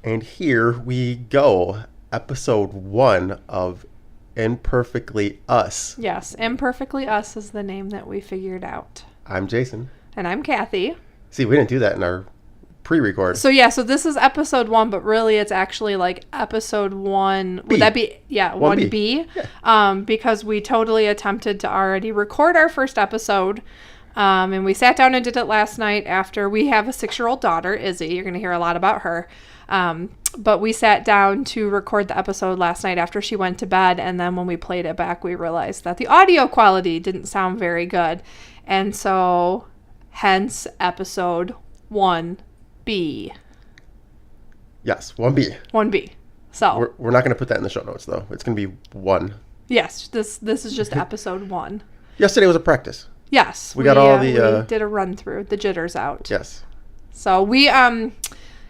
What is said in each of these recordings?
And here we go. Episode 1 of Imperfectly Us. Yes, Imperfectly Us is the name that we figured out. I'm Jason. And I'm Kathy. See, we didn't do that in our pre-record. So this is episode 1, but really it's actually like episode 1. Would that be, 1B? Yeah. Because we totally attempted to already record our first episode. And we sat down and did it last night after we have a 6-year-old daughter, Izzy. You're going to hear a lot about her. But we sat down to record the episode last night after she went to bed. And then when we played it back, we realized that the audio quality didn't sound very good. And so, hence episode 1B. Yes, 1B. 1B. So we're not going to put that in the show notes, though. It's going to be 1. Yes, this is just episode 1. Yesterday was a practice. Yes. We got all the... we did a run-through. The jitters out. Yes. So we,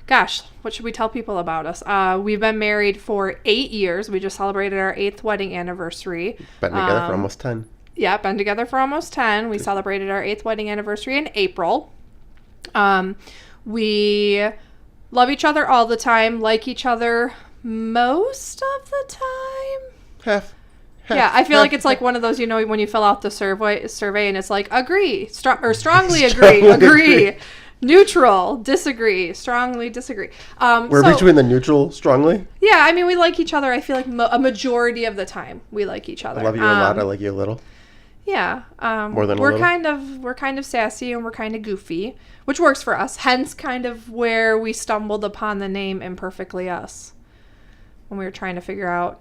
gosh, what should we tell people about us? We've been married for 8 years. We just celebrated our 8th wedding anniversary. Been together for almost 10. Yeah, been together for almost 10. We celebrated our 8th wedding anniversary in April. We love each other all the time, like each other most of the time. Half. Yeah, I feel like it's like one of those, when you fill out the survey and it's like agree, strongly agree, neutral, disagree, strongly disagree. We're between the neutral, strongly? Yeah, I mean, we like each other. I feel like a majority of the time we like each other. I love you a lot. I like you a little. Yeah. More than a little? We're kind of sassy and we're kind of goofy, which works for us. Hence kind of where we stumbled upon the name Imperfectly Us when we were trying to figure out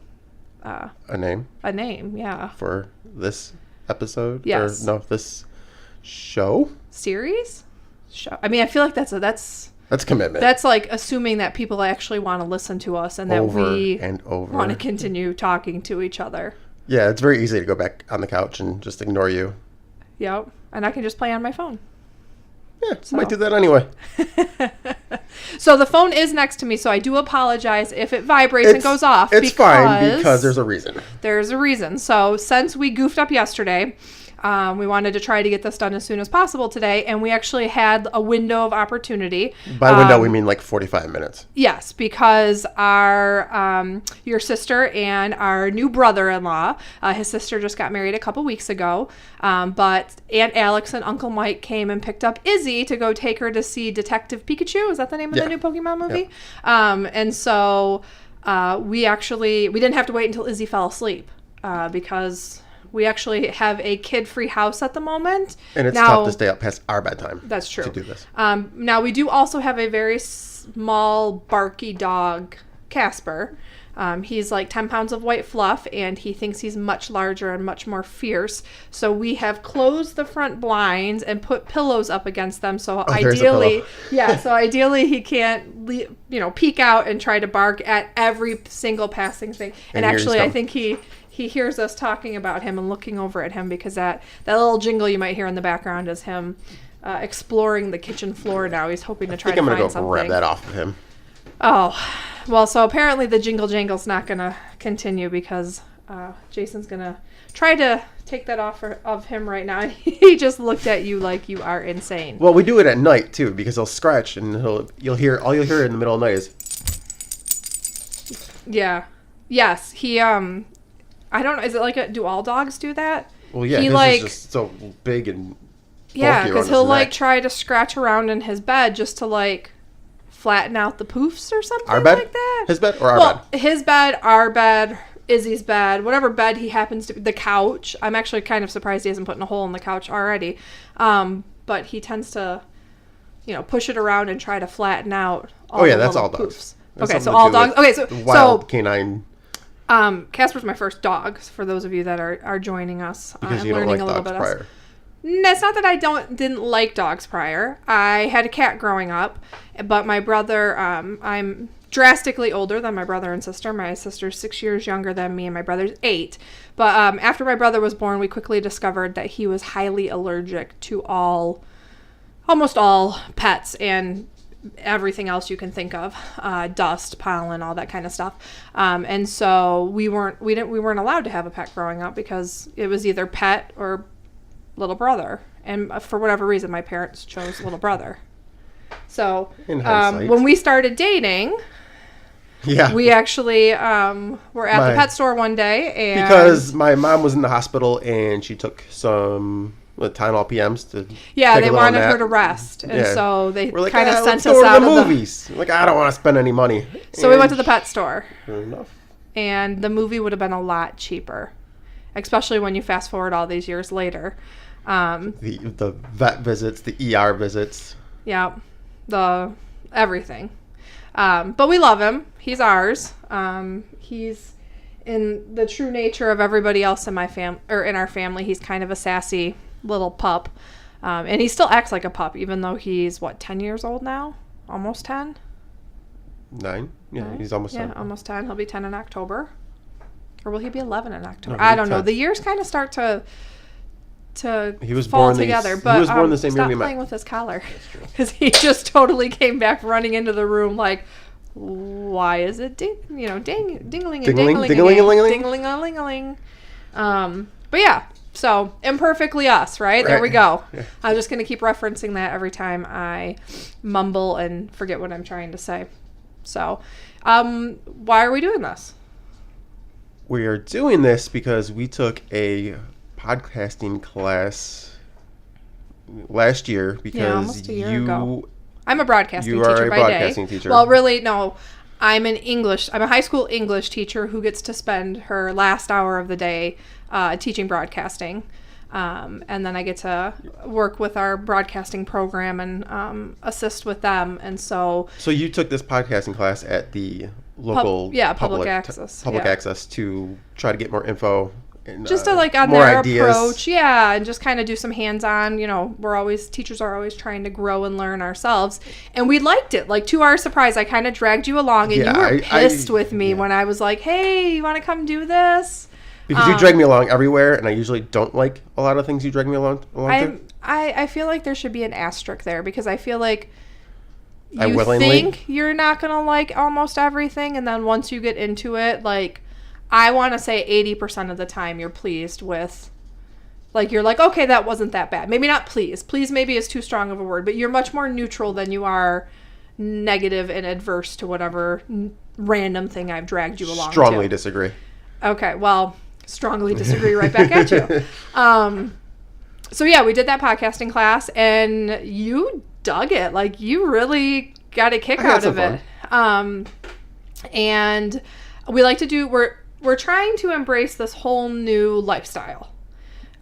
a name, yeah. For this episode? Yes. Or no, this show? Series? Show. I mean, I feel like that's commitment. That's like assuming that people actually want to listen to us and that we want to continue talking to each other. Yeah, it's very easy to go back on the couch and just ignore you. Yep. And I can just play on my phone. Yeah, might do that anyway. So the phone is next to me, so I do apologize if it vibrates and goes off. It's fine because there's a reason. There's a reason. So since we goofed up yesterday, we wanted to try to get this done as soon as possible today, and we actually had a window of opportunity. By window, we mean like 45 minutes. Yes, because your sister and our new brother-in-law, his sister just got married a couple weeks ago, but Aunt Alex and Uncle Mike came and picked up Izzy to go take her to see Detective Pikachu. Is that the name of the new Pokemon movie? Yeah. And so we didn't have to wait until Izzy fell asleep because... We actually have a kid-free house at the moment. And it's tough to stay up past our bedtime. That's true. To do this. Now, we do also have a very small, barky dog, Casper. He's like 10 pounds of white fluff, and he thinks he's much larger and much more fierce. So we have closed the front blinds and put pillows up against them. So ideally he can't, peek out and try to bark at every single passing thing. And actually, I think he hears us talking about him and looking over at him because that little jingle you might hear in the background is him exploring the kitchen floor now. He's hoping to try to find something. I'm going to go grab that off of him. Oh, well, so apparently the jingle jangle's not going to continue because Jason's going to try to take that off of him right now. He just looked at you like you are insane. Well, we do it at night, too, because he'll scratch and you'll hear in the middle of the night is... Yeah. Yes, he... I don't know. Is it like do all dogs do that? Well, yeah, his is just so big and bulky. Yeah, because he'll try to scratch around in his bed just to flatten out the poofs or something like that. His bed or our bed? His bed, our bed, Izzy's bed, whatever bed he happens to be. The couch. I'm actually kind of surprised he hasn't put in a hole in the couch already. But he tends to, push it around and try to flatten out all the that's all dogs. Poofs. Okay, so all dogs. Okay, so wild canine. Casper's my first dog, for those of you that are joining us. Because you don't like dogs prior. It's not that I didn't like dogs prior. I had a cat growing up, but my brother, I'm drastically older than my brother and sister. My sister's 6 years younger than me, and my brother's 8. But after my brother was born, we quickly discovered that he was highly allergic to almost all pets and everything else you can think of, dust, pollen, all that kind of stuff. And so we weren't allowed to have a pet growing up because it was either pet or little brother. And for whatever reason, my parents chose little brother. So when we started dating, Yeah. We actually were at the pet store one day. And because my mom was in the hospital and she took some Tylenol PMs to they wanted her to rest. And so they like, kind of sent let's us go out to the of movies. Like, I don't want to spend any money. So we went to the pet store. Fair enough. And the movie would have been a lot cheaper, especially when you fast forward all these years later. The vet visits, the ER visits. Yeah, the everything. But we love him. He's ours. He's in the true nature of everybody else in my in our family. He's kind of a sassy little pup. And he still acts like a pup, even though he's 10 years old now? Almost 10? 9? Yeah, 9? he's almost 10. Yeah, almost 10. He'll be 10 in October. Or will he be 11 in October? No, I don't know. 10. The years kind of start to he was fall born together. he But was born the same year stop we met. playing with his collar. Because he just totally came back running into the room like, why is it dingling and dingling dingling. But yeah, so Imperfectly Us, right? There we go. Yeah. I'm just going to keep referencing that every time I mumble and forget what I'm trying to say. So, why are we doing this? We are doing this because we took a podcasting class last year because almost a year ago. I'm a broadcasting teacher by broadcasting day. Teacher. Well, really, no. I'm a high school English teacher who gets to spend her last hour of the day teaching broadcasting. And then I get to work with our broadcasting program and assist with them. And so you took this podcasting class at the local public access. Public access to try to get more info. And, just to on more their ideas. approach, and just kind of do some hands-on. Teachers are always trying to grow and learn ourselves, and we liked it. Like, to our surprise, I kind of dragged you along, and you were pissed with me when I was like, "Hey, you want to come do this?" Because you drag me along everywhere, and I usually don't like a lot of things you drag me along to. I feel like there should be an asterisk there because I feel like I you willingly think you're not gonna like almost everything, and then once you get into it, like. I want to say 80% of the time you're pleased with, like, you're like, okay, that wasn't that bad. Maybe not pleased. Pleased maybe is too strong of a word, but you're much more neutral than you are negative and adverse to whatever random thing I've dragged you along Strongly to. disagree. Okay, well, strongly disagree right back at you. So yeah, we did that podcasting class, and you dug it. Like, you really got a kick out of it. And we like to do, we're trying to embrace this whole new lifestyle.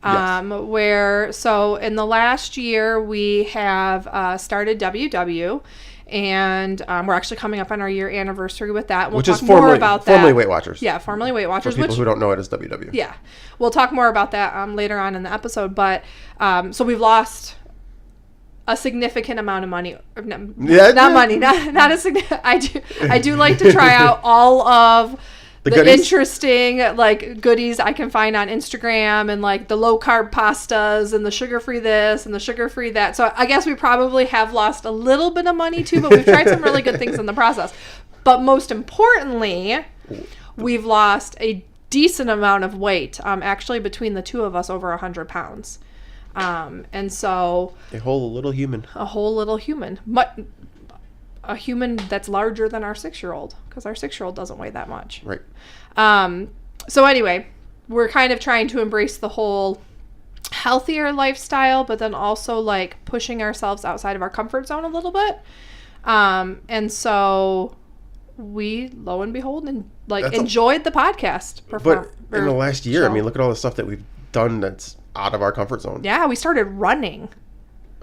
So in the last year we have started WW, and we're actually coming up on our year anniversary with that. We'll talk more about that. Formerly Weight Watchers. Yeah, formerly Weight Watchers. For people who don't know it as WW. Yeah, we'll talk more about that later on in the episode. But so we've lost a significant amount of money. Not a significant. I do like to try out all of the interesting goodies I can find on Instagram, and like the low carb pastas and the sugar free this and the sugar free that. So I guess we probably have lost a little bit of money too, but we've tried some really good things in the process. But most importantly, we've lost a decent amount of weight. Actually, between the two of us, over 100 pounds. And so a whole little human. A human that's larger than our 6-year-old, because our 6-year-old doesn't weigh that much. Right. So anyway, we're kind of trying to embrace the whole healthier lifestyle, but then also like pushing ourselves outside of our comfort zone a little bit. And so we, lo and behold, enjoyed the podcast. But in the last year, I mean, look at all the stuff that we've done that's out of our comfort zone. Yeah, we started running.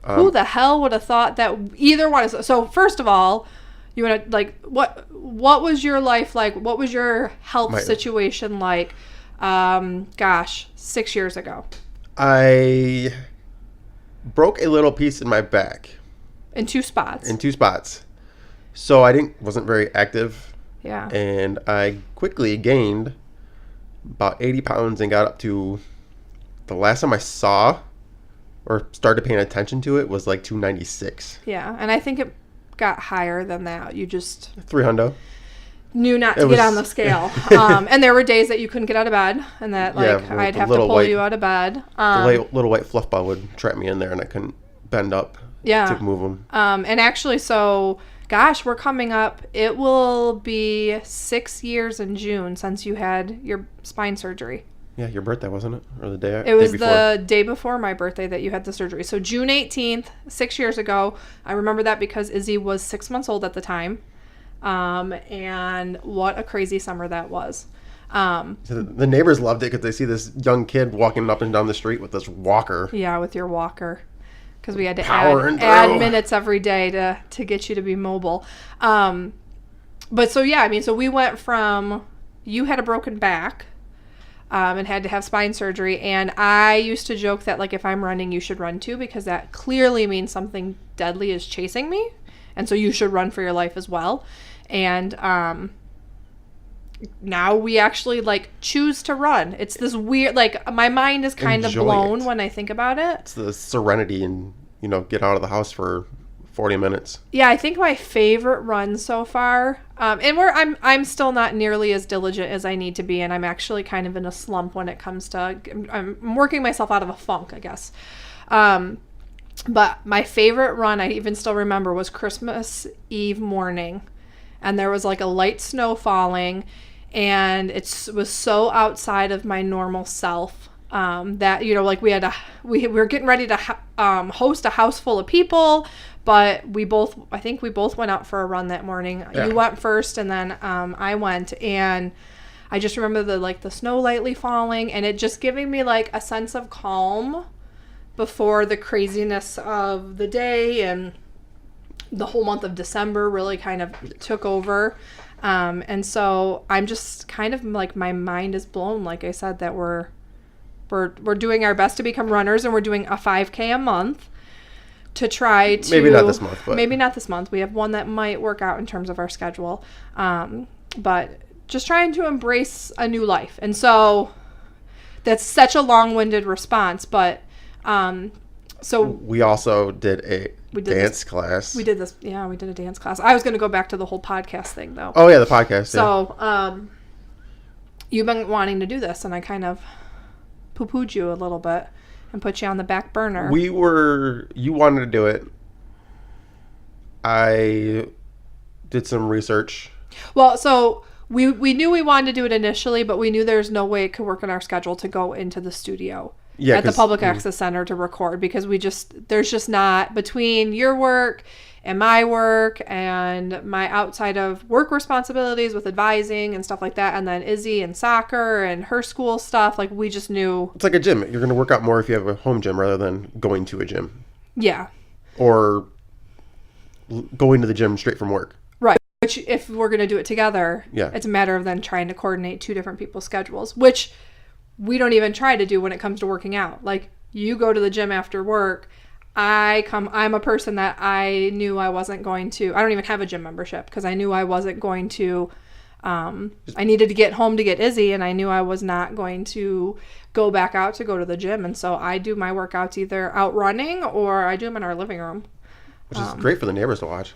Who the hell would have thought that either one is... So first of all, you want to, what was your life like? What was your health situation like, 6 years ago? I broke a little piece in my back. In two spots. So I wasn't very active. Yeah. And I quickly gained about 80 pounds and got up to... The last time I saw... or started paying attention to it was like 296. Yeah, and I think it got higher than that. You just 300 knew not to get on the scale. And there were days that you couldn't get out of bed, and that I'd have to pull you out of bed. The little white fluff ball would trap me in there, and I couldn't bend up to move them. And actually, so Gosh, we're coming up. It will be 6 years in June since you had your spine surgery. Yeah, your birthday, wasn't it? Or the day It was day before? the day before my birthday that you had the surgery. So June 18th, 6 years ago. I remember that because Izzy was 6 months old at the time. And what a crazy summer that was. So the neighbors loved it because they see this young kid walking up and down the street with this walker. Yeah, with your walker. Because we had to Powering add minutes every day to get you to be mobile. But so, yeah, I mean, so we went from, you had a broken back and had to have spine surgery. And I used to joke that, like, if I'm running, you should run too, because that clearly means something deadly is chasing me. And so you should run for your life as well. And now we actually, like, choose to run. It's this weird, like, my mind is kind of blown when I think about it. It's the serenity and, get out of the house for 40 minutes. Yeah, I think my favorite run so far, and I'm still not nearly as diligent as I need to be, and I'm actually kind of in a slump when it comes to, I'm working myself out of a funk, I guess. But my favorite run, I even still remember, was Christmas Eve morning. And there was, like, a light snow falling, and it was so outside of my normal self that, like, we were getting ready to host a house full of people, but I think we both went out for a run that morning. Yeah. You went first, and then I went, and I just remember the snow lightly falling, and it just giving me, like, a sense of calm before the craziness of the day, and the whole month of December really kind of took over. And so I'm just kind of, like, my mind is blown. Like I said, that we're doing our best to become runners, and we're doing a 5K a month to try to... Maybe not this month, but... Maybe not this month. We have one that might work out in terms of our schedule. But just trying to embrace a new life. And so that's such a long-winded response, but... So we also did a dance class. We did this. Yeah, we did a dance class. I was going to go back to the whole podcast thing, though. Oh, yeah, the podcast. So, you've been wanting to do this, and I kind of poo-pooed you a little bit and put you on the back burner. You wanted to do it. I did some research. Well, so we knew we wanted to do it initially, but we knew there's no way it could work in our schedule to go into the studio. Yeah, at the Public Access Center to record, because there's just not, between your work and my work and my outside of work responsibilities with advising and stuff like that, and then Izzy and soccer and her school stuff, like, we just knew. It's like a gym. You're going to work out more if you have a home gym rather than going to a gym. Yeah. Or going to the gym straight from work. Right. Which, if we're going to do it together, yeah, it's a matter of then trying to coordinate two different people's schedules, which we don't even try to do when it comes to working out. Like, you go to the gym after work. I'm a person that I knew I wasn't going to, I don't even have a gym membership, because I knew I wasn't going to, I needed to get home to get Izzy, and I knew I was not going to go back out to go to the gym. And so I do my workouts either out running, or I do them in our living room. Which is great for the neighbors to watch.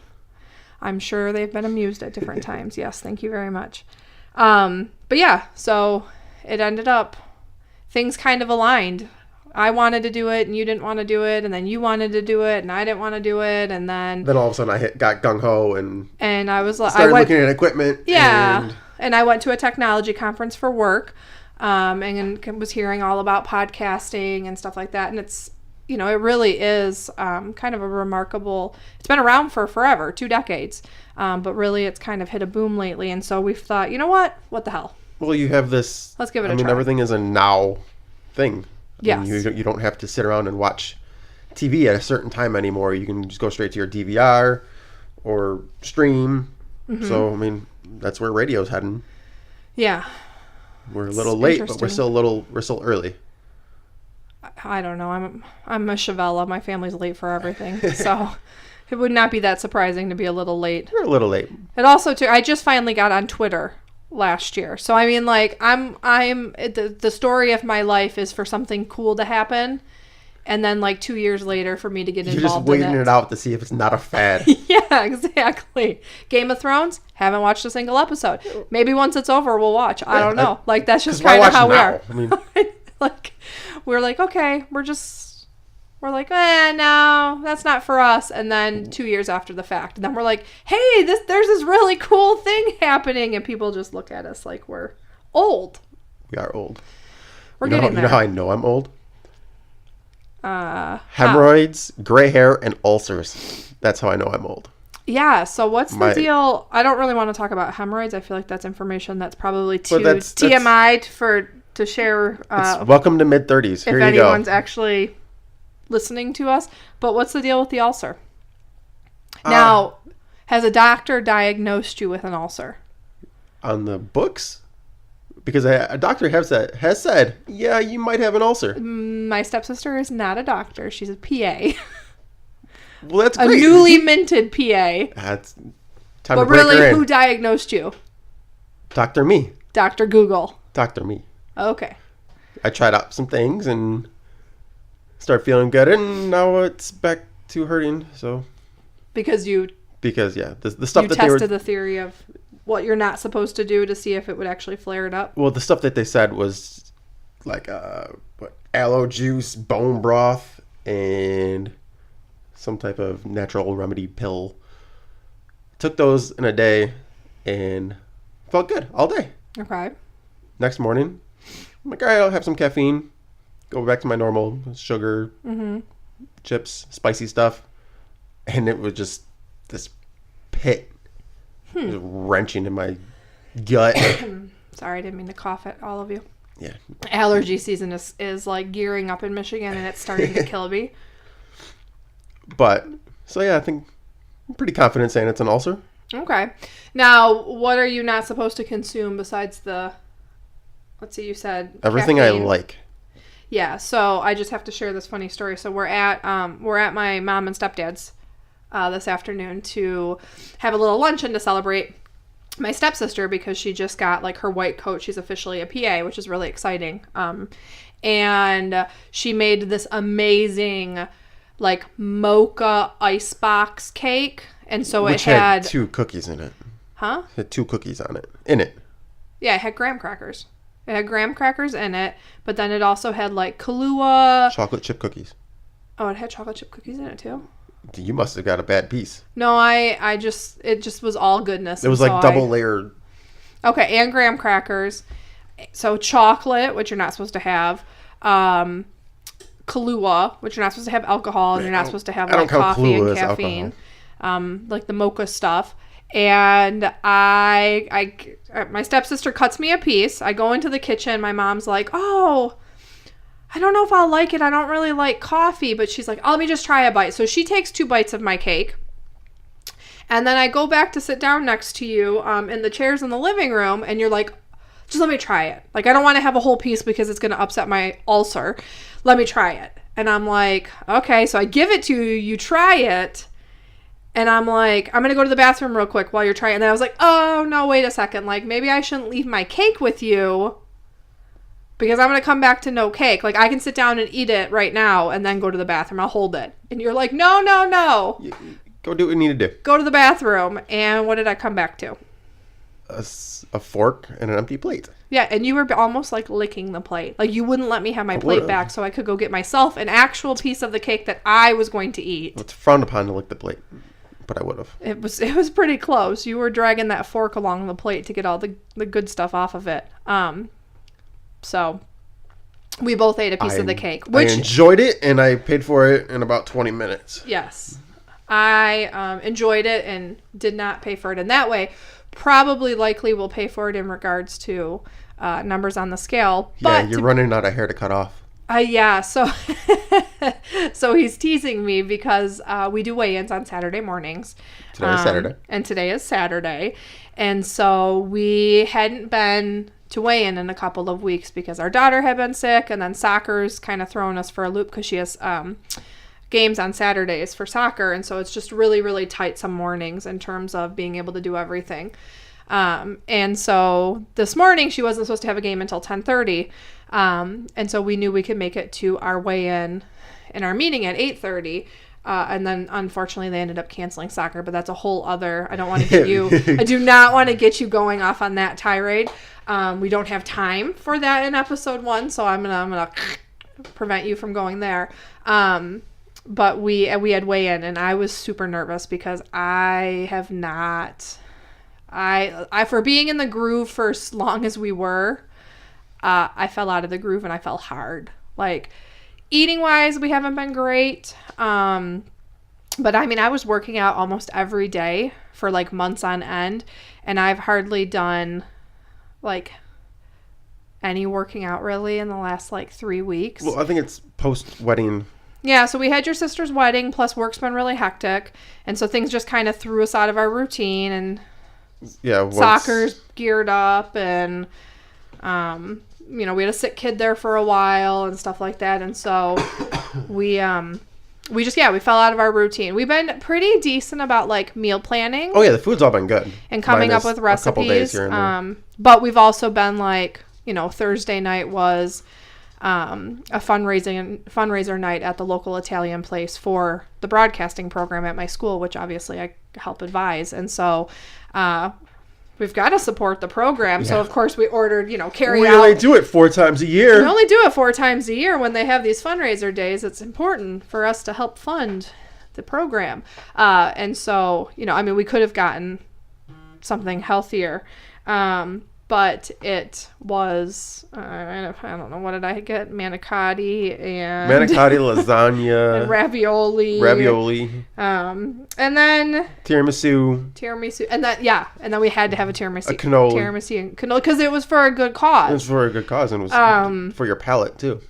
I'm sure they've been amused at different times. Yes, thank you very much. But yeah, so it ended up, things kind of aligned. I wanted to do it, and you didn't want to do it, and then you wanted to do it, and I didn't want to do it, and then all of a sudden I got gung-ho and I was like, started looking at equipment. Yeah, and I went to a technology conference for work, and was hearing all about podcasting and stuff like that, and it's, it really is kind of a remarkable, it's been around for forever, 2 decades, but really it's kind of hit a boom lately, and so we've thought, you know what the hell? Well, you have this... Let's give it a try. Everything is a now thing. Yes. You don't have to sit around and watch TV at a certain time anymore. You can just go straight to your DVR or stream. Mm-hmm. So, that's where radio's heading. Yeah. We're a little late, but we're still early. I don't know. I'm a Chavella. My family's late for everything. So it would not be that surprising to be a little late. You're a little late. And also, too, I just finally got on Twitter last year. So the story of my life is for something cool to happen, and then 2 years later for me to get involved in it. You're just waiting it out to see if it's not a fad. Yeah, exactly. Game of Thrones, haven't watched a single episode. Maybe once it's over we'll watch. I don't know. That's just kind of how we are. We're like, okay, we're We're like, no, that's not for us. And then 2 years after the fact, then we're like, hey, there's this really cool thing happening. And people just look at us like we're old. We are old. We're getting You there. know how I know I'm old? Hemorrhoids, gray hair, and ulcers. That's how I know I'm old. Yeah, so what's the deal? I don't really want to talk about hemorrhoids. I feel like that's information that's probably too TMI to share. Welcome to mid-30s. Here you go. If anyone's actually listening to us. But what's the deal with the ulcer? Now, has a doctor diagnosed you with an ulcer? On the books? Because a doctor has said, yeah, you might have an ulcer. My stepsister is not a doctor. She's a PA. Well, that's great. A newly minted PA. That's time but to break her really, in. who diagnosed you? Dr. Me. Dr. Google. Dr. Me. Okay. I tried out some things and started feeling good, and now it's back to hurting. So because yeah, the stuff that they were tested the theory of what you're not supposed to do to see if it would actually flare it up. Well, the stuff that they said was like aloe juice, bone broth, and some type of natural remedy pill. Took those in a day and felt good all day. Okay. Next morning, I'm like, all right, I'll have some caffeine. Go back to my normal sugar, chips, spicy stuff. And it was just this pit. It was wrenching in my gut. Sorry, I didn't mean to cough at all of you. Yeah. Allergy season is like gearing up in Michigan, and it's starting to kill me. But, so yeah, I think I'm pretty confident saying it's an ulcer. Okay. Now, what are you not supposed to consume besides let's see, you said everything caffeine. I like. Yeah, so I just have to share this funny story. So we're at my mom and stepdad's this afternoon to have a little luncheon to celebrate my stepsister because she just got like her white coat. She's officially a PA, which is really exciting. And she made this amazing like mocha icebox cake. And so Which it had 2 cookies in it. Huh? It had 2 cookies in it. Yeah, it had graham crackers. It had graham crackers in it, but then it also had like Kahlua. Chocolate chip cookies. Oh, it had chocolate chip cookies in it too? You must have got a bad piece. No, it just was all goodness. It was like double layered. Okay, and graham crackers. So chocolate, which you're not supposed to have. Kahlua, which you're not supposed to have alcohol, and you're not supposed to have like coffee and caffeine. Like the mocha stuff. And my stepsister cuts me a piece. I go into the kitchen. My mom's like, oh, I don't know if I'll like it. I don't really like coffee. But she's like, oh, let me just try a bite. So she takes 2 bites of my cake. And then I go back to sit down next to you in the chairs in the living room. And you're like, just let me try it. Like, I don't want to have a whole piece because it's going to upset my ulcer. Let me try it. And I'm like, okay. So I give it to you. You try it. And I'm like, I'm going to go to the bathroom real quick while you're trying. And then I was like, oh, no, wait a second. Like, maybe I shouldn't leave my cake with you because I'm going to come back to no cake. Like, I can sit down and eat it right now and then go to the bathroom. I'll hold it. And you're like, no. Go do what you need to do. Go to the bathroom. And what did I come back to? A fork and an empty plate. Yeah, and you were almost like licking the plate. Like, you wouldn't let me have my plate back so I could go get myself an actual piece of the cake that I was going to eat. It's frowned upon to lick the plate. But I would have. It was pretty close. You were dragging that fork along the plate to get all the good stuff off of it. So we both ate a piece of the cake. Which, I enjoyed it, and I paid for it in about 20 minutes. Yes. I enjoyed it and did not pay for it in that way. Probably likely will pay for it in regards to numbers on the scale. Yeah, you're running out of hair to cut off. Yeah, so he's teasing me because we do weigh-ins on Saturday mornings. Today is Saturday. And today is Saturday. And so we hadn't been to weigh-in a couple of weeks because our daughter had been sick, and then soccer's kind of thrown us for a loop because she has games on Saturdays for soccer, and so it's just really, really tight some mornings in terms of being able to do everything. And so this morning she wasn't supposed to have a game until 10:30. And so we knew we could make it to our weigh-in and our meeting at 8:30. And then unfortunately they ended up canceling soccer, but that's a whole other, I don't want to get you, I do not want to get you going off on that tirade. We don't have time for that in episode 1. So I'm going to prevent you from going there. but we had weigh-in, and I was super nervous because I have not... I for being in the groove for as long as we were, I fell out of the groove and I fell hard. Like, eating-wise, we haven't been great. But I mean, I was working out almost every day for like months on end, and I've hardly done like any working out really in the last like 3 weeks. Well, I think it's post-wedding. Yeah, so we had your sister's wedding, plus work's been really hectic, and so things just kind of threw us out of our routine, and soccer's geared up, and we had a sick kid there for a while and stuff like that, and so we fell out of our routine. We've been pretty decent about like meal planning. Oh yeah, the food's all been good. And coming up with recipes. A couple days here and there. But we've also been like, Thursday night was a fundraiser night at the local Italian place for the broadcasting program at my school, which obviously I help advise. And so we've got to support the program. Yeah. So, of course, we ordered, carry out. We only do it 4 times a year. We only do it 4 times a year when they have these fundraiser days. It's important for us to help fund the program. And so, we could have gotten something healthier. But it was, I don't know, what did I get? Manicotti, lasagna. And ravioli. And then... Tiramisu. And then we had to have a tiramisu. A cannoli. Tiramisu and cannoli, because it was for a good cause. It was for a good cause, and it was for your palate, too.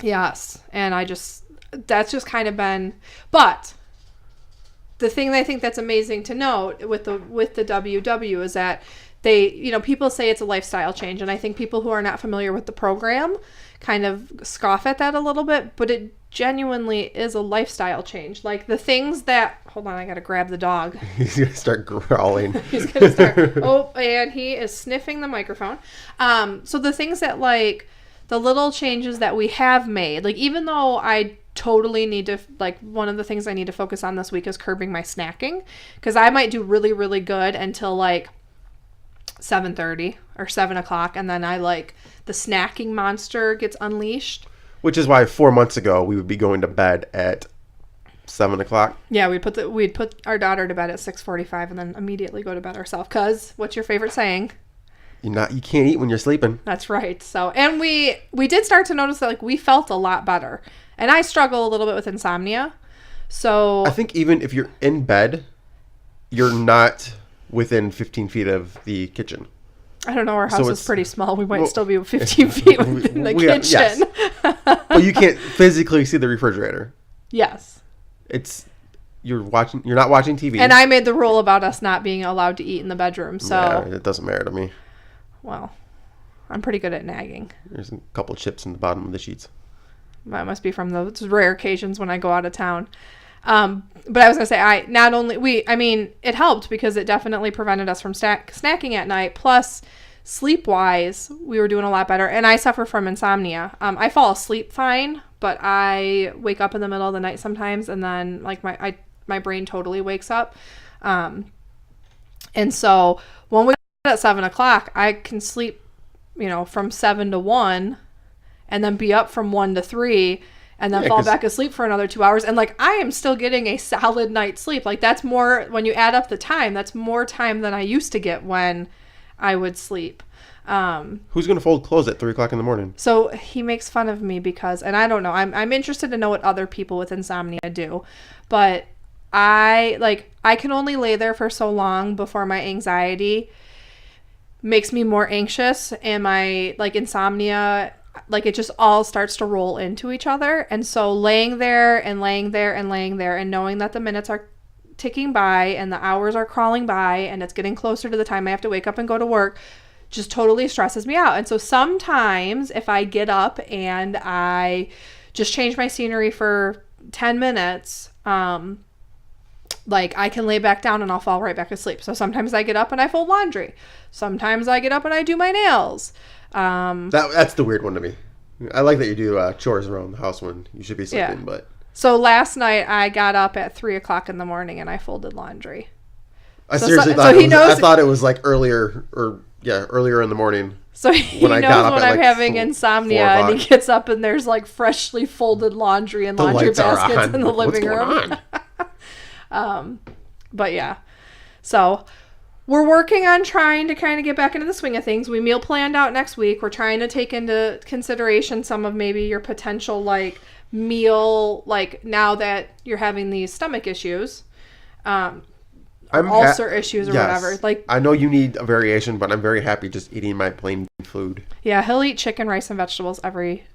Yes. And that's just kind of been... But... The thing that I think that's amazing to note with the WW is that people say it's a lifestyle change, and I think people who are not familiar with the program kind of scoff at that a little bit, but it genuinely is a lifestyle change. Like the things that, hold on, I got to grab the dog. He's going to start growling. He's going to start, and he is sniffing the microphone. So the things that like the little changes that we have made, like even though I totally need to, like, one of the things I need to focus on this week is curbing my snacking, because I might do really, really good until like 7:30 or 7 o'clock, and then the snacking monster gets unleashed. Which is why 4 months ago we would be going to bed at 7 o'clock. Yeah, we'd put our daughter to bed at 6:45 and then immediately go to bed ourselves. Cause what's your favorite saying? You can't eat when you're sleeping. That's right. So, and we did start to notice that we felt a lot better, and I struggle a little bit with insomnia. So I think even if you're in bed, you're not within 15 feet of the kitchen. I don't know. Our house is pretty small. We might still be 15 feet within the kitchen. Yes. But you can't physically see the refrigerator. Yes. You're not watching TV. And I made the rule about us not being allowed to eat in the bedroom. So yeah, it doesn't matter to me. Well, I'm pretty good at nagging. There's a couple of chips in the bottom of the sheets. That must be from those rare occasions when I go out of town. But I was going to say, it helped because it definitely prevented us from snacking at night. Plus, sleep-wise, we were doing a lot better. And I suffer from insomnia. I fall asleep fine, but I wake up in the middle of the night sometimes, and then my brain totally wakes up. And so when we get at 7 o'clock, I can sleep, from 7 to 1, and then be up from 1 to 3. And then fall back asleep for another 2 hours. And, I am still getting a solid night's sleep. That's more, when you add up the time, that's more time than I used to get when I would sleep. Who's going to fold clothes at 3 o'clock in the morning? So he makes fun of me because, and I don't know, I'm interested to know what other people with insomnia do. But I can only lay there for so long before my anxiety makes me more anxious. And my, insomnia... it just all starts to roll into each other. And so laying there and knowing that the minutes are ticking by and the hours are crawling by and it's getting closer to the time I have to wake up and go to work just totally stresses me out. And so sometimes if I get up and I just change my scenery for 10 minutes, I can lay back down and I'll fall right back asleep. So sometimes I get up and I fold laundry. Sometimes I get up and I do my nails. That's the weird one to me. I like that you do chores around the house when you should be sleeping, but so last night I got up at 3 o'clock in the morning and I folded laundry. I thought it was earlier in the morning. So he knows when I'm having insomnia and he gets up and there's like freshly folded laundry and laundry baskets in the living room. But yeah, so we're working on trying to kind of get back into the swing of things. We meal planned out next week. We're trying to take into consideration some of maybe your potential like meal, like now that you're having these stomach issues. Ulcer issues or whatever. Like, I know you need a variation, but I'm very happy just eating my plain food. Yeah, he'll eat chicken, rice, and vegetables every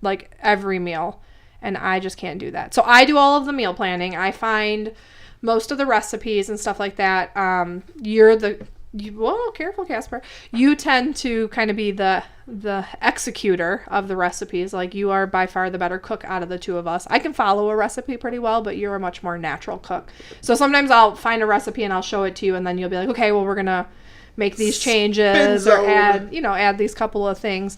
meal, and I just can't do that. So I do all of the meal planning. I find most of the recipes and stuff like that. Careful, Casper. You tend to kind of be the executor of the recipes. Like, you are by far the better cook out of the two of us. I can follow a recipe pretty well, but you're a much more natural cook. So sometimes I'll find a recipe and I'll show it to you, and then you'll be like, okay, well, we're gonna make these changes or add these couple of things.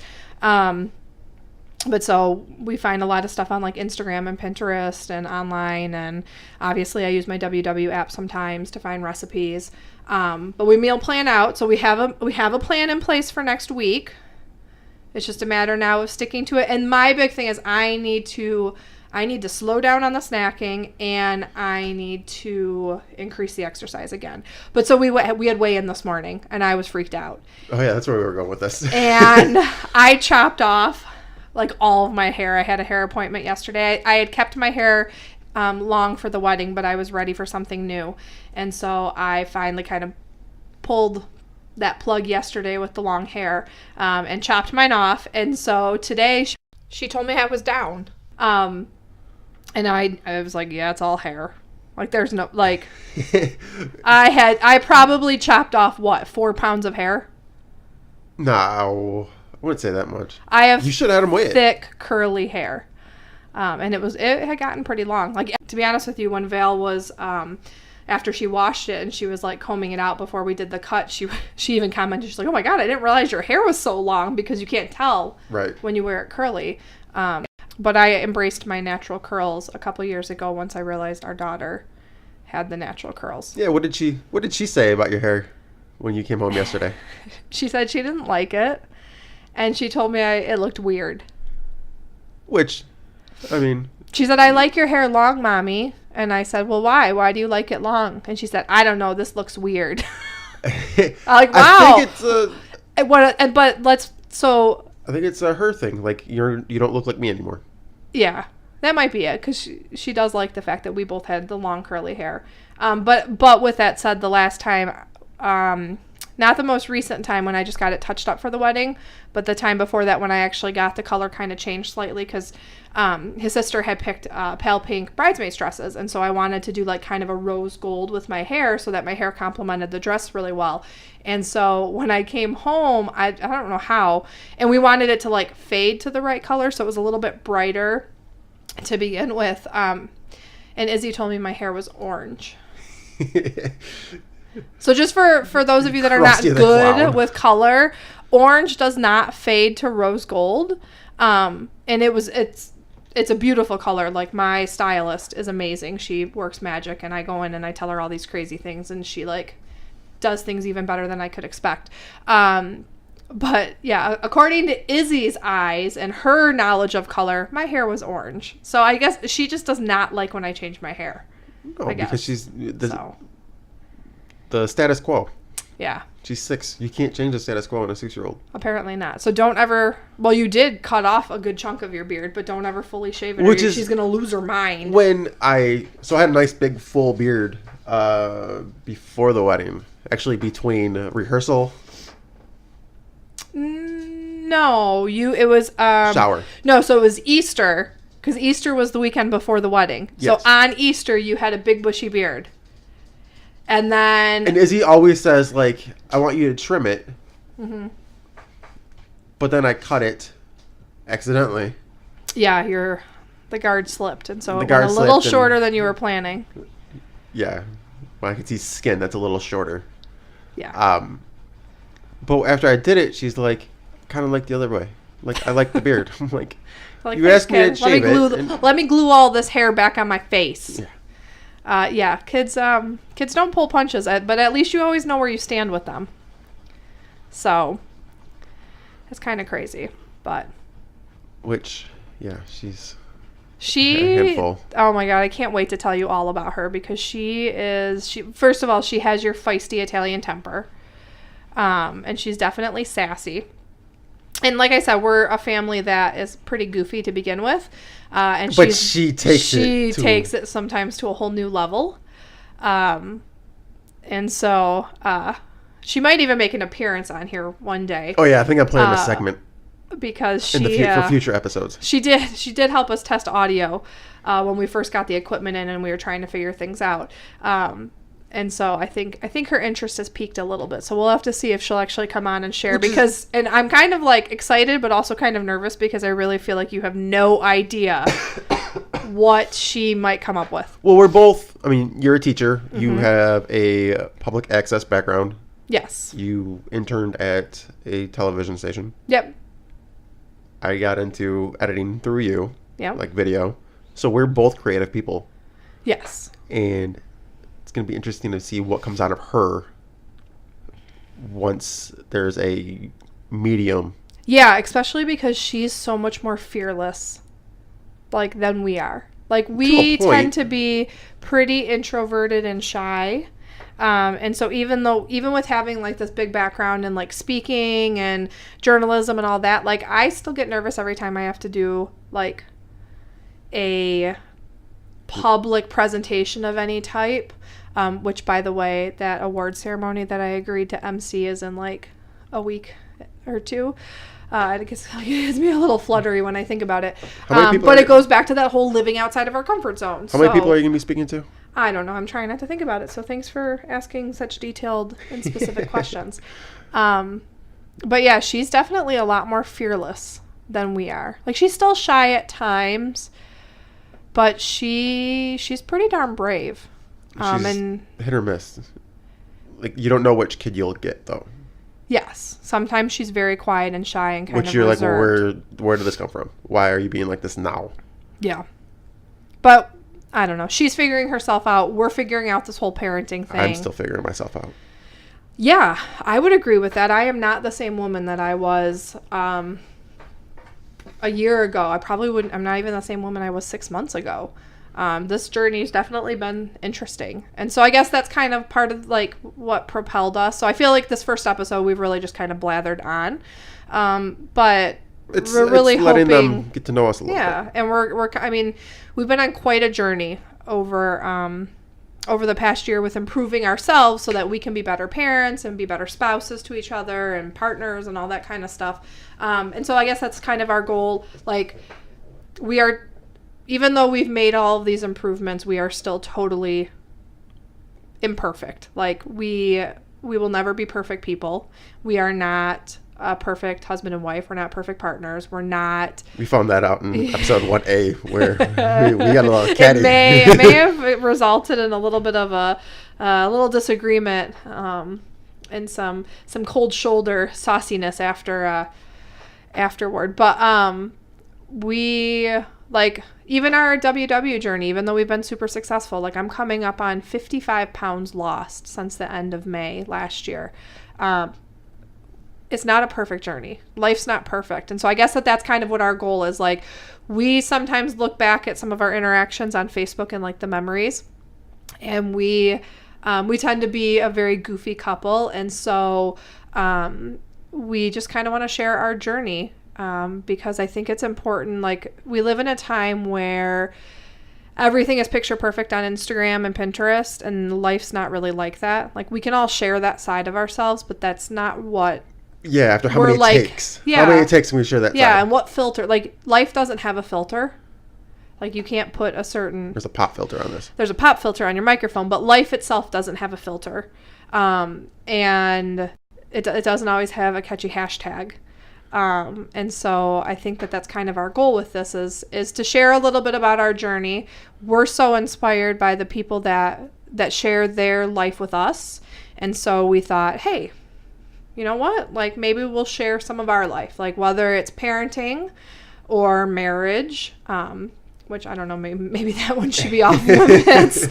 But so we find a lot of stuff on like Instagram and Pinterest and online, and obviously I use my WW app sometimes to find recipes. But we meal plan out, so we have a plan in place for next week. It's just a matter now of sticking to it. And my big thing is I need to slow down on the snacking, and I need to increase the exercise again. But so we had weigh-in this morning, and I was freaked out. Oh yeah, that's where we were going with this. And I chopped off like all of my hair. I had a hair appointment yesterday. I had kept my hair long for the wedding, but I was ready for something new. And so I finally kind of pulled that plug yesterday with the long hair and chopped mine off. And so today she told me I was down. And I was like, yeah, it's all hair. Like, there's no, like, I probably chopped off 4 pounds of hair. No, I wouldn't say that much. You should have had him weigh it. Thick, curly hair. And it had gotten pretty long. Like, to be honest with you, when Val was, after she washed it and she was like combing it out before we did the cut, she even commented, she's like, oh my God, I didn't realize your hair was so long, because you can't tell when you wear it curly. But I embraced my natural curls a couple years ago once I realized our daughter had the natural curls. Yeah, what did she say about your hair when you came home yesterday? She said she didn't like it, and she told me it looked weird. Which, I mean... She said, I like your hair long, Mommy. And I said, well, why? Why do you like it long? And she said, I don't know. This looks weird. I'm like, wow. I think it's I think it's a her thing. Like, you don't look like me anymore. Yeah, that might be it, because she does like the fact that we both had the long curly hair. But with that said, the last time, not the most recent time when I just got it touched up for the wedding, but the time before that when I actually got the color kind of changed slightly, because his sister had picked pale pink bridesmaid dresses, and so I wanted to do like kind of a rose gold with my hair so that my hair complemented the dress really well. And so when I came home, I don't know how, and we wanted it to like fade to the right color, so it was a little bit brighter to begin with. And Izzy told me my hair was orange. So just for those of you that are not good with color, orange does not fade to rose gold. And it's a beautiful color. Like, my stylist is amazing. She works magic, and I go in and I tell her all these crazy things, and she like does things even better than I could expect. But yeah, according to Izzy's eyes and her knowledge of color, my hair was orange. So I guess she just does not like when I change my hair. No, because she's the status quo. Yeah. She's 6. You can't change the status quo in a 6-year-old. Apparently not. So don't ever... Well, you did cut off a good chunk of your beard, but don't ever fully shave it, she's going to lose her mind. I had a nice big full beard before the wedding. Actually, between rehearsal... No, it was... shower. No, so it was Easter, because Easter was the weekend before the wedding. Yes. So on Easter, you had a big bushy beard. And then... And Izzy always says, like, I want you to trim it. Mm-hmm. But then I cut it accidentally. Yeah, the guard slipped. And so it went a little shorter than you were planning. Yeah. When I can see skin, that's a little shorter. Yeah. But after I did it, she's like, kind of like the other way. Like, I like the beard. I'm like you asked me to shave it. Let me glue all this hair back on my face. Yeah. Kids don't pull punches, but at least you always know where you stand with them. So, It's kind of crazy, but Which, yeah, she's a she, handful. oh my God, I can't wait to tell you all about her because first of all, she has your feisty Italian temper. And she's definitely sassy. And like I said, we're a family that is pretty goofy to begin with. And she takes it sometimes to a whole new level. And so she might even make an appearance on here one day. Oh yeah, I think I'm playing a segment because for future episodes. She did help us test audio when we first got the equipment in and we were trying to figure things out. And so I think her interest has peaked a little bit. So we'll have to see if she'll actually come on and share and I'm kind of like excited, but also kind of nervous because I really feel like you have no idea what she might come up with. Well, we're both, I mean, you're a teacher. Mm-hmm. You have a public access background. Yes. You interned at a television station. Yep. I got into editing through you. Yep. Like video. So we're both creative people. Yes. And it's going to be interesting to see what comes out of her once there's a medium. Yeah, especially because she's so much more fearless, like, than we are. Like, we tend to be pretty introverted and shy. And so even with having, like, this big background in, like, speaking and journalism and all that, like, I still get nervous every time I have to do, like, a public presentation of any type. Which, by the way, that award ceremony that I agreed to MC is in like a week or two. I guess it gets me a little fluttery when I think about it. But it goes back to that whole living outside of our comfort zone. How many people are you going to be speaking to? I don't know. I'm trying not to think about it. So thanks for asking such detailed and specific questions. But yeah, she's definitely a lot more fearless than we are. Like, she's still shy at times, but she's pretty darn brave. She's and hit or miss. Like, you don't know which kid you'll get, though. Yes. Sometimes she's very quiet and shy and kind of you're reserved. Like, well, where did this come from? Why are you being like this now? Yeah. But, I don't know. She's figuring herself out. We're figuring out this whole parenting thing. I'm still figuring myself out. Yeah, I would agree with that. I am not the same woman that I was a year ago. I'm not even the same woman I was 6 months ago. This journey's definitely been interesting. And so I guess that's kind of part of like what propelled us. So I feel like this first episode we've really just kind of blathered on. But we're really letting hoping them get to know us a little bit. Yeah, and we've been on quite a journey over the past year with improving ourselves so that we can be better parents and be better spouses to each other and partners and all that kind of stuff. And so I guess that's kind of our goal. Like, even though we've made all of these improvements, we are still totally imperfect. Like, we will never be perfect people. We are not a perfect husband and wife. We're not perfect partners. We're not. We found that out in episode 1A where we got a little catty. It may have resulted in a little bit of a little disagreement and some cold shoulder sauciness afterward. But we, like, even our WW journey, even though we've been super successful, like, I'm coming up on 55 pounds lost since the end of May last year. It's not a perfect journey. Life's not perfect. And so I guess that's kind of what our goal is. Like, we sometimes look back at some of our interactions on Facebook and, like, the memories, and we tend to be a very goofy couple. And so we just kind of want to share our journey. Because I think it's important. Like, we live in a time where everything is picture perfect on Instagram and Pinterest, and life's not really like that. Like, we can all share that side of ourselves, but that's not what. Yeah, after how many it takes. Yeah. How many it takes when we share that side? Yeah, and what filter. Like, life doesn't have a filter. Like, you can't put a certain. There's a pop filter on this. There's a pop filter on your microphone, but life itself doesn't have a filter. And it doesn't always have a catchy hashtag. And so I think that's kind of our goal with this is to share a little bit about our journey. We're so inspired by the people that share their life with us. And so we thought, hey, you know what? Like, maybe we'll share some of our life, like whether it's parenting or marriage, which I don't know, maybe that one should be off limits.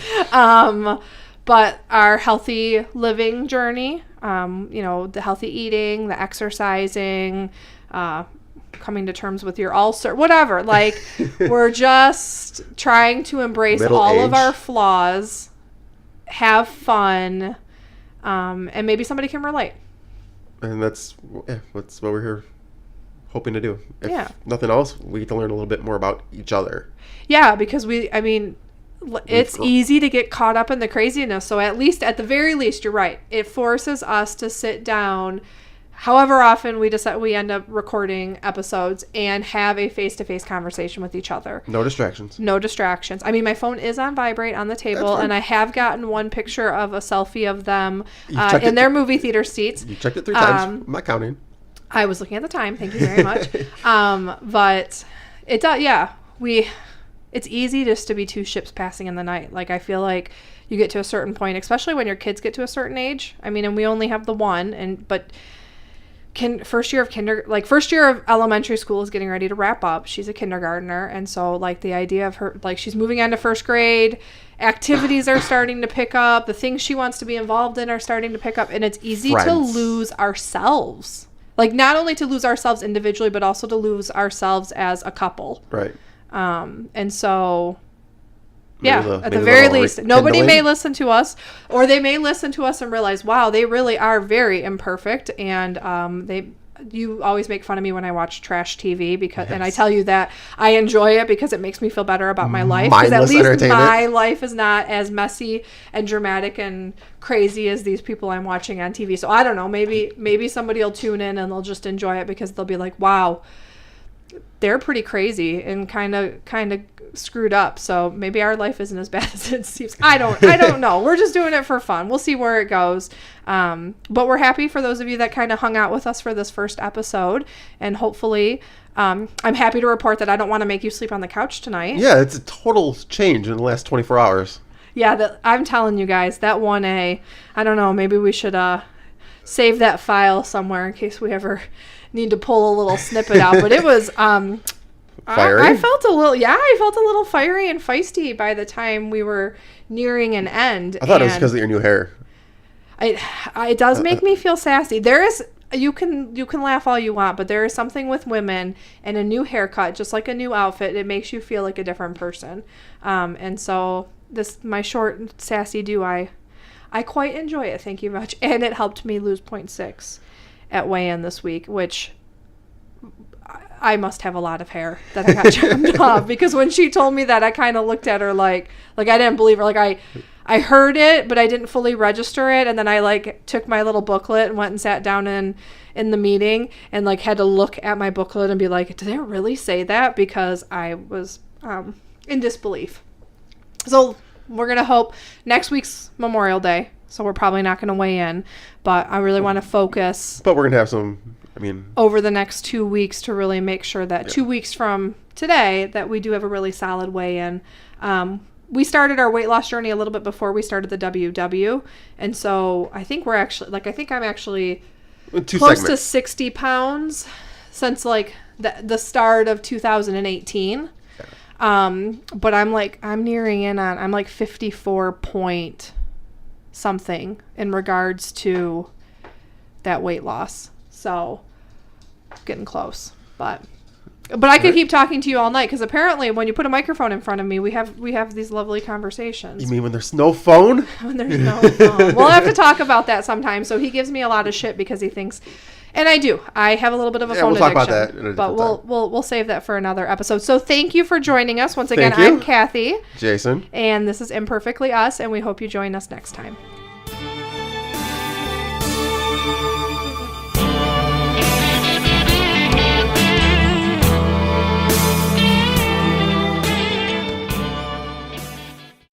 But our healthy living journey, the healthy eating, the exercising, coming to terms with your ulcer, whatever. Like, we're just trying to embrace Middle all age. of our flaws, have fun, and maybe somebody can relate. And that's what we're here hoping to do. If nothing else, we get to learn a little bit more about each other. Yeah, because it's easy to get caught up in the craziness. So at the very least, you're right. It forces us to sit down, however often we end up recording episodes, and have a face-to-face conversation with each other. No distractions. No distractions. I mean, my phone is on vibrate on the table, and I have gotten one picture of a selfie of them in their movie theater seats. You checked it 3 times. I'm not counting. I was looking at the time. Thank you very much. But it does, it's easy just to be 2 ships passing in the night. Like, I feel like you get to a certain point, especially when your kids get to a certain age. I mean, and we only have the one, but first year of elementary school is getting ready to wrap up. She's a kindergartner, and so like the idea of her, like, she's moving on to first grade, activities are starting to pick up, the things she wants to be involved in are starting to pick up, and it's easy to lose ourselves. Like, not only to lose ourselves individually, but also to lose ourselves as a couple. Right. And so, Maybe at the very least, nobody may listen to us, or they may listen to us and realize, wow, they really are very imperfect. And you always make fun of me when I watch trash TV and I tell you that I enjoy it because it makes me feel better about my life. Because at least my life is not as messy and dramatic and crazy as these people I'm watching on TV. So I don't know, maybe somebody will tune in and they'll just enjoy it because they'll be like, wow, they're pretty crazy and kind of screwed up. So maybe our life isn't as bad as it seems. I don't know. We're just doing it for fun. We'll see where it goes. But we're happy for those of you that kind of hung out with us for this first episode. And hopefully, I'm happy to report that I don't want to make you sleep on the couch tonight. Yeah, it's a total change in the last 24 hours. Yeah, I'm telling you guys, that 1A, I don't know, maybe we should save that file somewhere in case we ever need to pull a little snippet out. But it was fiery? I felt a little fiery and feisty by the time we were nearing an end. I thought it was because of your new hair. It does make me feel sassy. There is, you can laugh all you want, but there is something with women and a new haircut, just like a new outfit, it makes you feel like a different person. And so my short sassy do, I quite enjoy it. Thank you much. And it helped me lose 0.6 at weigh-in this week, which I must have a lot of hair that I got chopped off, because when she told me that, I kind of looked at her like I didn't believe her. Like I heard it, but I didn't fully register it. And then I took my little booklet and went and sat down in the meeting and had to look at my booklet and be like, did they really say that? Because I was in disbelief. So we're going to hope next week's Memorial Day. So we're probably not going to weigh in, but I really want to focus. But we're going to have some, over the next 2 weeks to really make sure that 2 weeks from today that we do have a really solid weigh-in. We started our weight loss journey a little bit before we started the WW. And so I think I'm actually close to 60 pounds since the start of 2018. But I'm nearing in on, I'm 54 point something in regards to that weight loss. So getting close, but I could keep talking to you all night, because apparently when you put a microphone in front of me, we have these lovely conversations. You mean when there's no phone? When there's no phone. We'll have to talk about that sometime. So he gives me a lot of shit because he thinks, and I have a little bit of a phone addiction. We'll talk about that in a different time. We'll save that for another episode. So thank you for joining us once again. I'm Kathy. Jason. And this is Imperfectly Us, and we hope you join us next time.